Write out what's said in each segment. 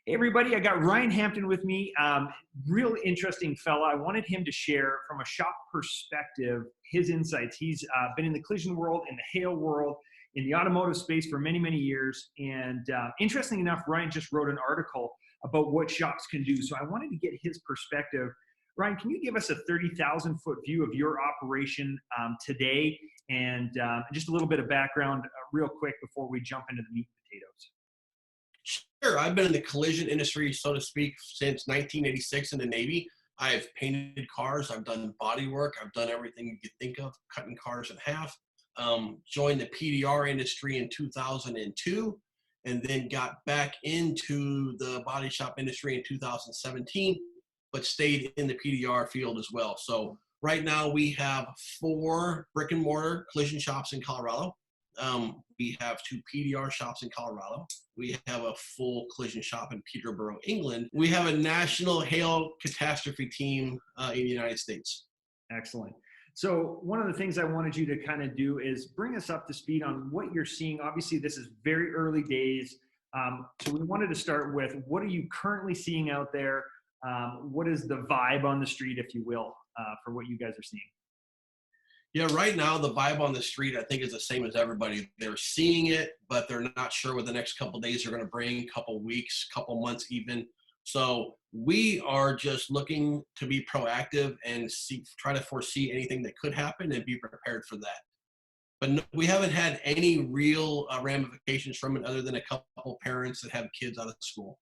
Hey everybody, I got Ryan Hampton with me. Real interesting fella. I wanted him to share from a shop perspective his insights. He's been in the collision world, in the hail world, in the automotive space for many, many years. And interesting enough, Ryan just wrote an article about what shops can do. So I wanted to get his perspective. Ryan, can you give us a 30,000 foot view of your operation today and just a little bit of background real quick before we jump into the meat and potatoes? Sure. I've been in the collision industry, so to speak, since 1986 in the Navy. I've painted cars. I've done body work. I've done everything you could think of, cutting cars in half. Joined the PDR industry in 2002, and then got back into the body shop industry in 2017, but stayed in the PDR field as well. So right now we have 4 brick and mortar collision shops in Colorado. We have 2 PDR shops in Colorado. We have a full collision shop in Peterborough, England. We have a national hail catastrophe team in the United States. Excellent. So one of the things I wanted you to kind of do is bring us up to speed on what you're seeing. Obviously, this is very early days. So we wanted to start with, what are you currently seeing out there? What is the vibe on the street, if you will, for what you guys are seeing? Yeah, right now the vibe on the street, I think, is the same as everybody. They're seeing it, but they're not sure what the next couple of days are going to bring, couple weeks, couple months even. So we are just looking to be proactive and try to foresee anything that could happen and be prepared for that. But no, we haven't had any real ramifications from it other than a couple parents that have kids out of school.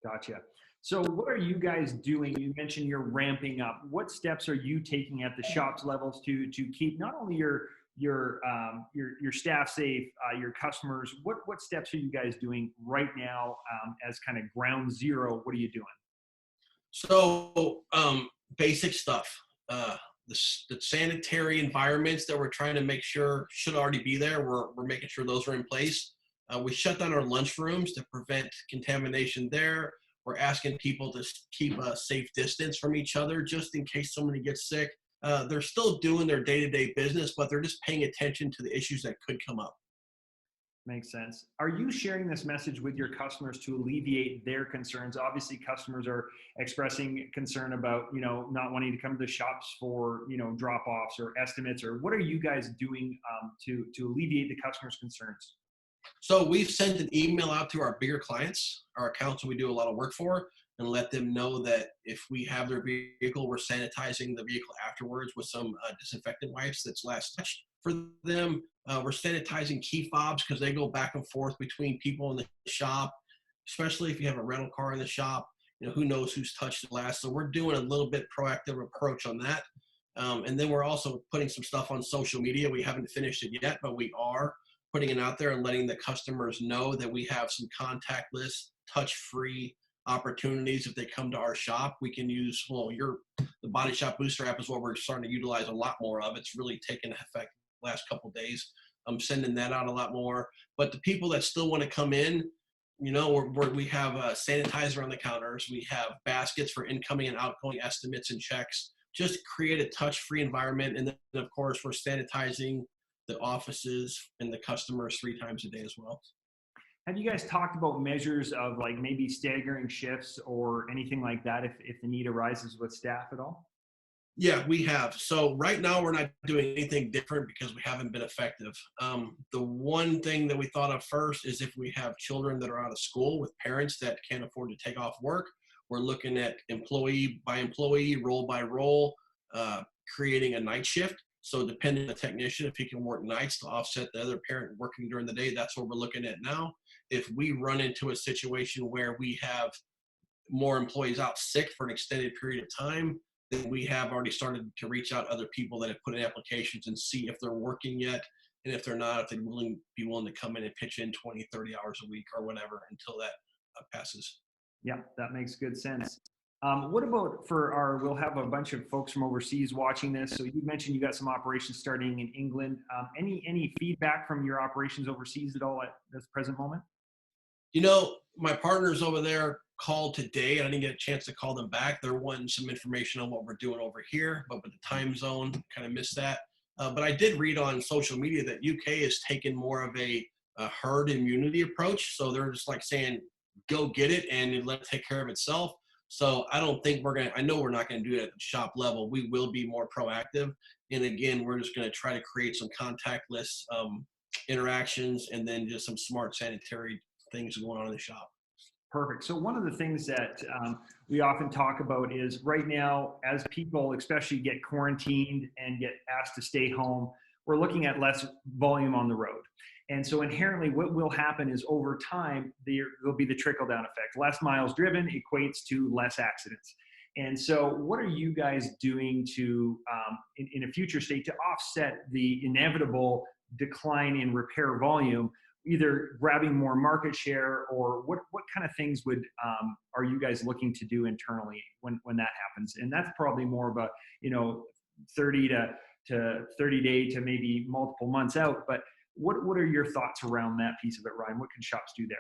Gotcha. So what are you guys doing? You mentioned you're ramping up. What steps are you taking at the shops levels to keep not only your staff safe, your customers? What steps are you guys doing right now as kind of ground zero? What are you doing? So basic stuff. The sanitary environments that we're trying to make sure should already be there. We're making sure those are in place. We shut down our lunchrooms to prevent contamination there. We're asking people to keep a safe distance from each other just in case somebody gets sick. They're still doing their day-to-day business, but they're just paying attention to the issues that could come up. Makes sense. Are you sharing this message with your customers to alleviate their concerns? Obviously, customers are expressing concern about, not wanting to come to the shops for, drop-offs or estimates, or what are you guys doing to alleviate the customers' concerns? So we've sent an email out to our bigger clients, our accounts we do a lot of work for, and let them know that if we have their vehicle, we're sanitizing the vehicle afterwards with some disinfectant wipes that's last touched for them. We're sanitizing key fobs because they go back and forth between people in the shop, especially if you have a rental car in the shop. Who knows who's touched it last. So we're doing a little bit proactive approach on that. And then we're also putting some stuff on social media. We haven't finished it yet, but we are putting it out there and letting the customers know that we have some contactless, touch-free opportunities. If they come to our shop, we can use, the Body Shop Booster app is what we're starting to utilize a lot more of. It's really taken effect the last couple of days. I'm sending that out a lot more. But the people that still want to come in, we have sanitizer on the counters. We have baskets for incoming and outgoing estimates and checks. Just create a touch-free environment. And then, of course, we're sanitizing the offices and the customers 3 times a day as well. Have you guys talked about measures of like maybe staggering shifts or anything like that if the need arises with staff at all? Yeah, we have. So right now we're not doing anything different because we haven't been effective. The one thing that we thought of first is if we have children that are out of school with parents that can't afford to take off work, we're looking at employee by employee, role by role, creating a night shift. So depending on the technician, if he can work nights to offset the other parent working during the day, that's what we're looking at now. If we run into a situation where we have more employees out sick for an extended period of time, then we have already started to reach out to other people that have put in applications and see if they're working yet. And if they're not, if they'd be willing to come in and pitch in 20, 30 hours a week or whatever until that passes. Yeah, that makes good sense. What about we'll have a bunch of folks from overseas watching this. So you mentioned you got some operations starting in England. Any feedback from your operations overseas at all at this present moment? My partners over there called today. I didn't get a chance to call them back. They're wanting some information on what we're doing over here, but with the time zone, kind of missed that. But I did read on social media that UK is taking more of a herd immunity approach. So they're just like saying, go get it and let it take care of itself. So I don't think I know we're not going to do it at the shop level. We will be more proactive. And again, we're just going to try to create some contactless interactions and then just some smart sanitary things going on in the shop. Perfect. So one of the things that we often talk about is right now, as people especially get quarantined and get asked to stay home, we're looking at less volume on the road. And so inherently what will happen is over time, there'll be the trickle down effect. Less miles driven equates to less accidents. And so what are you guys doing to, in a future state, to offset the inevitable decline in repair volume, either grabbing more market share, or what kind of things are you guys looking to do internally when that happens? And that's probably more of a, 30 to 30 day to maybe multiple months out. But what are your thoughts around that piece of it, Ryan? What can shops do there?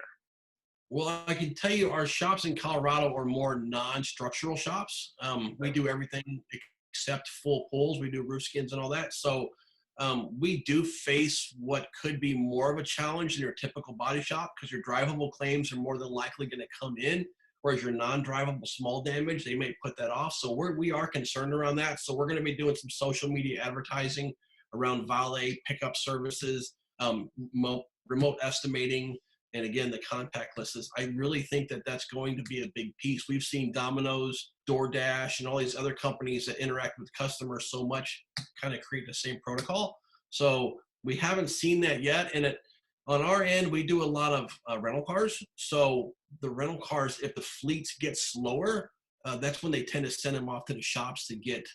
Well, I can tell you our shops in Colorado are more non-structural shops. We do everything except full pulls. We do roof skins and all that. So we do face what could be more of a challenge in your typical body shop because your drivable claims are more than likely going to come in, whereas your non-drivable small damage, they may put that off. So we are concerned around that. So we're going to be doing some social media advertising around valet pickup services, remote estimating, and again, the contactless. I really think that that's going to be a big piece. We've seen Domino's, DoorDash, and all these other companies that interact with customers so much kind of create the same protocol. So we haven't seen that yet. And on our end, we do a lot of rental cars. So the rental cars, if the fleets get slower, that's when they tend to send them off to the shops to get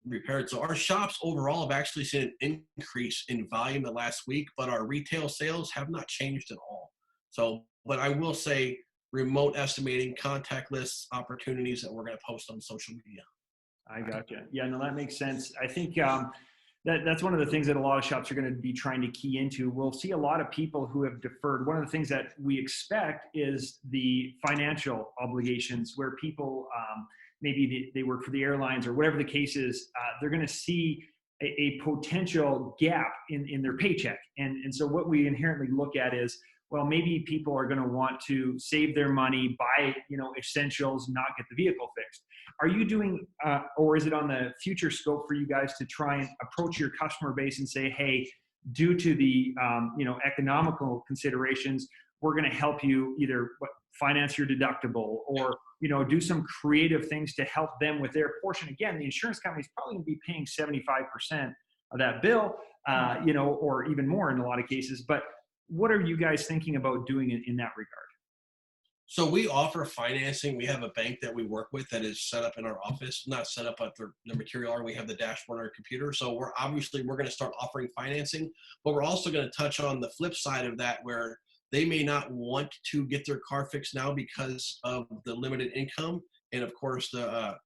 repaired. So our shops overall have actually seen an increase in volume the last week, but our retail sales have not changed at all. So, but I will say remote estimating, contactless opportunities that we're going to post on social media. I gotcha. Yeah, no, that makes sense. I think that's one of the things that a lot of shops are going to be trying to key into. We'll see a lot of people who have deferred. One of the things that we expect is the financial obligations where people, maybe they work for the airlines or whatever the case is, they're going to see a potential gap in their paycheck. And so what we inherently look at is, well, maybe people are going to want to save their money, buy, essentials, not get the vehicle fixed. Are you doing, or is it on the future scope for you guys to try and approach your customer base and say, hey, due to the, economical considerations, we're going to help you either finance your deductible or, do some creative things to help them with their portion. Again, the insurance company is probably going to be paying 75% of that bill, or even more in a lot of cases. But what are you guys thinking about doing in that regard? So we offer financing. We have a bank that we work with that is set up in our office, not set up at the material arm. We have the dashboard on our computer. So we're going to start offering financing, but we're also going to touch on the flip side of that where they may not want to get their car fixed now because of the limited income and of course the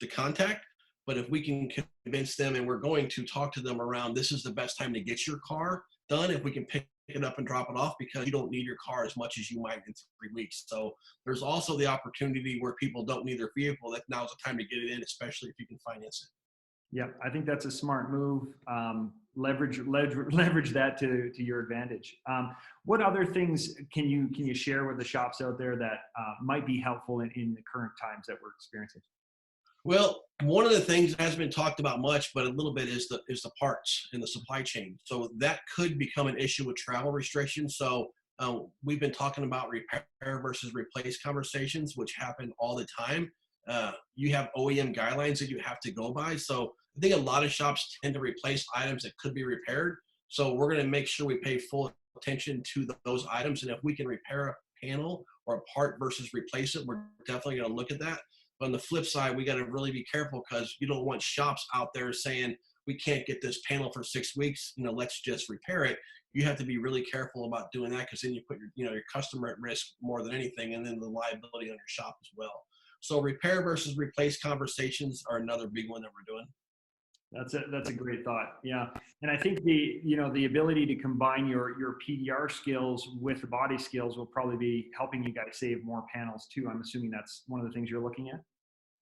contact. But if we can convince them, and we're going to talk to them around, this is the best time to get your car done, if we can pick it up and drop it off because you don't need your car as much as you might in 3 weeks. So there's also the opportunity where people don't need their vehicle, that now's the time to get it in, especially if you can finance it. Yeah, I think that's a smart move. Leverage that to your advantage. What other things can you share with the shops out there that might be helpful in the current times that we're experiencing? Well, one of the things that hasn't been talked about much, but a little bit is the parts in the supply chain. So that could become an issue with travel restrictions. So we've been talking about repair versus replace conversations, which happen all the time. You have OEM guidelines that you have to go by. So I think a lot of shops tend to replace items that could be repaired. So we're going to make sure we pay full attention to those items. And if we can repair a panel or a part versus replace it, we're definitely going to look at that. But on the flip side, we got to really be careful because you don't want shops out there saying, we can't get this panel for 6 weeks, let's just repair it. You have to be really careful about doing that because then you put your customer at risk more than anything, and then the liability on your shop as well. So repair versus replace conversations are another big one that we're doing. That's a great thought. Yeah. And I think the ability to combine your PDR skills with the body skills will probably be helping you guys save more panels too. I'm assuming that's one of the things you're looking at.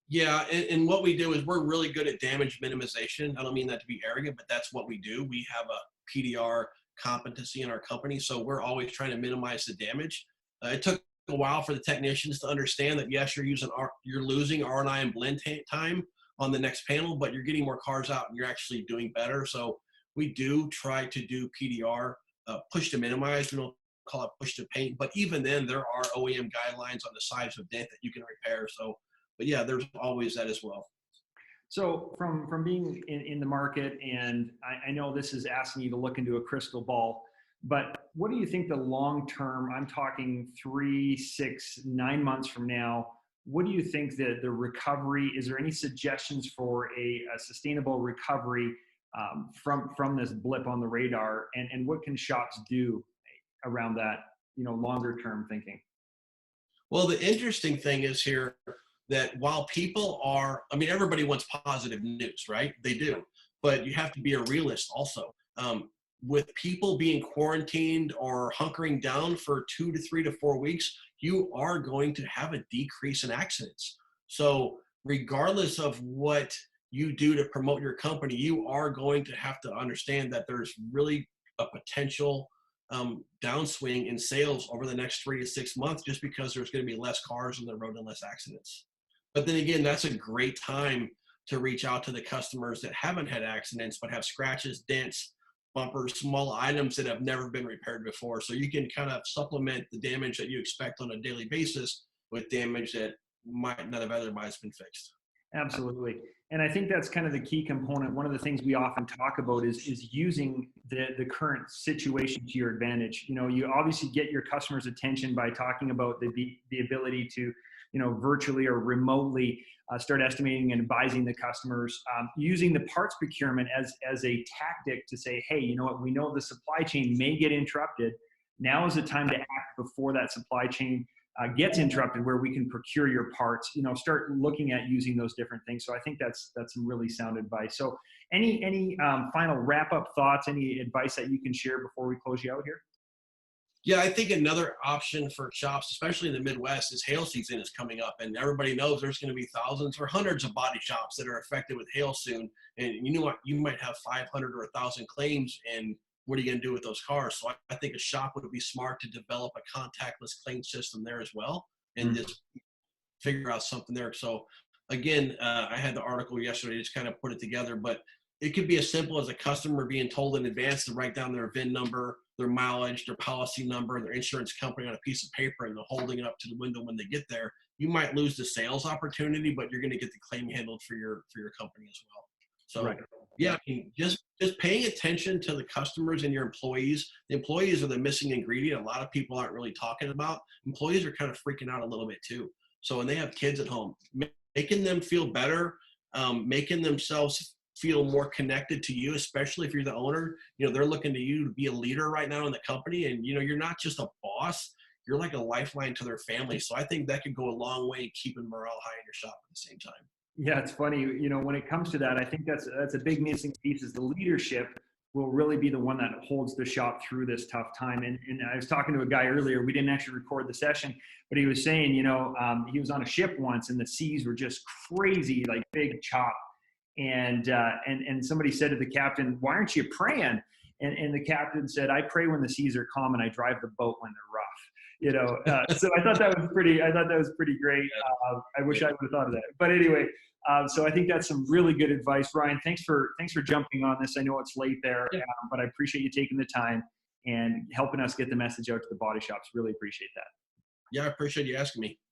Yeah. And what we do is we're really good at damage minimization. I don't mean that to be arrogant, but that's what we do. We have a PDR competency in our company. So we're always trying to minimize the damage. It took a while for the technicians to understand that yes, you're losing R&I and blend time on the next panel, but you're getting more cars out and you're actually doing better. So we do try to do PDR, push to minimize. We don't call it push to paint, but even then there are OEM guidelines on the size of dent that you can repair. So, but yeah, there's always that as well. So from being in the market, and I know this is asking you to look into a crystal ball, but what do you think the long term, I'm talking 3, 6, 9 months from now, what do you think that the recovery, is there any suggestions for a sustainable recovery from this blip on the radar, and what can shops do around that, longer term thinking? Well, the interesting thing is here that while people are, I mean, everybody wants positive news, right? They do, but you have to be a realist also. With people being quarantined or hunkering down for 2 to 3 to 4 weeks, you are going to have a decrease in accidents. So regardless of what you do to promote your company, you are going to have to understand that there's really a potential downswing in sales over the next 3 to 6 months, just because there's going to be less cars on the road and less accidents. But then again, that's a great time to reach out to the customers that haven't had accidents, but have scratches, dents, bumpers, small items that have never been repaired before. So you can kind of supplement the damage that you expect on a daily basis with damage that might not have otherwise been fixed. Absolutely. And I think that's kind of the key component. One of the things we often talk about is using the current situation to your advantage. You obviously get your customers' attention by talking about the ability to, virtually or remotely start estimating and advising the customers, using the parts procurement as a tactic to say, hey, you know what, we know the supply chain may get interrupted. Now is the time to act before that supply chain gets interrupted, where we can procure your parts. Start looking at using those different things. So I think that's some really sound advice. So any final wrap up thoughts, any advice that you can share before we close you out here? Yeah, I think another option for shops, especially in the Midwest, is hail season is coming up, and everybody knows there's going to be thousands or hundreds of body shops that are affected with hail soon. And you know what? You might have 500 or 1,000 claims, and what are you going to do with those cars? So I think a shop would be smart to develop a contactless claim system there as well, and just figure out something there. So again, I had the article yesterday, just kind of put it together, but it could be as simple as a customer being told in advance to write down their VIN number, their mileage, their policy number, their insurance company on a piece of paper, and they're holding it up to the window when they get there. You might lose the sales opportunity, but you're going to get the claim handled for your company as well. So Right. yeah, I mean, just paying attention to the customers and your employees. The employees are the missing ingredient. A lot of people aren't really talking about. Employees are kind of freaking out a little bit too. So when they have kids at home, making them feel better, making themselves feel more connected to you, especially if you're the owner. They're looking to you to be a leader right now in the company, and you're not just a boss, you're like a lifeline to their family. So I think that could go a long way in keeping morale high in your shop at the same time. Yeah, it's funny. When it comes to that, I think that's a big missing piece. Is the leadership will really be the one that holds the shop through this tough time. And I was talking to a guy earlier. We didn't actually record the session, but he was saying, he was on a ship once, and the seas were just crazy, like big chop. And somebody said to the captain, "Why aren't you praying?" And the captain said, "I pray when the seas are calm, and I drive the boat when they're rough." So I thought that was pretty great. I wish I would have thought of that. But anyway, so I think that's some really good advice, Ryan. Thanks for jumping on this. I know it's late there, but I appreciate you taking the time and helping us get the message out to the body shops. Really appreciate that. Yeah, I appreciate you asking me.